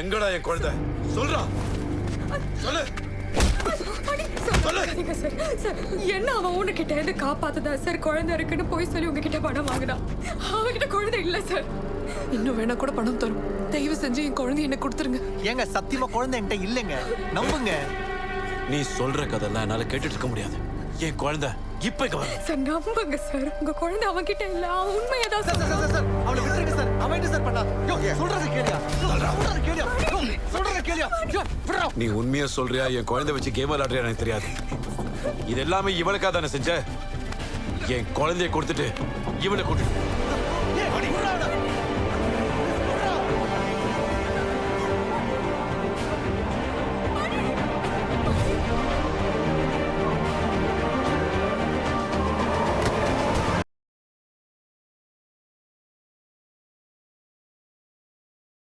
எங்கடா என் குழந்தை? சொல்றா, சொல்லு. என்ன அவன் உனக்கிட்ட இருந்து காப்பாத்துதா சார்? குழந்தை இருக்குன்னு போய் சொல்லி உங்ககிட்ட பணம் வாங்கினான். அவன்கிட்ட குழந்தை இல்ல சார். இன்னும் வேணா கூட பணம் தரும். தயவு செஞ்சு என் குழந்தை என்ன கொடுத்துருங்க. ஏங்க சத்தியமா குழந்தை என்கிட்ட இல்லைங்க, நம்புங்க. நீ சொல்ற கதெல்லாம் என்னால கேட்டுட்டு இருக்க முடியாது. என் குழந்தை இப்ப இங்க வர. சார் நம்புங்க சார், உங்க குழந்தை அவன்கிட்ட இல்ல. அவன் உண்மையதான் சார். சார் அவளை விட்டுருங்க சார். அவன் என்ன சார் பண்ணா? சொல்றது கேளியா, சொல்றது கேளியா, சொல்றது கேளியா. நீ உண்மையா சொல்றியா? என் குழந்தை வச்சு கேம் விளையாடுறியா எனக்கு தெரியாது. இது எல்லாமே இவளுக்காக தானே செஞ்ச? என் குழந்தைய கொடுத்துட்டு இவனை கூட்டிட்டு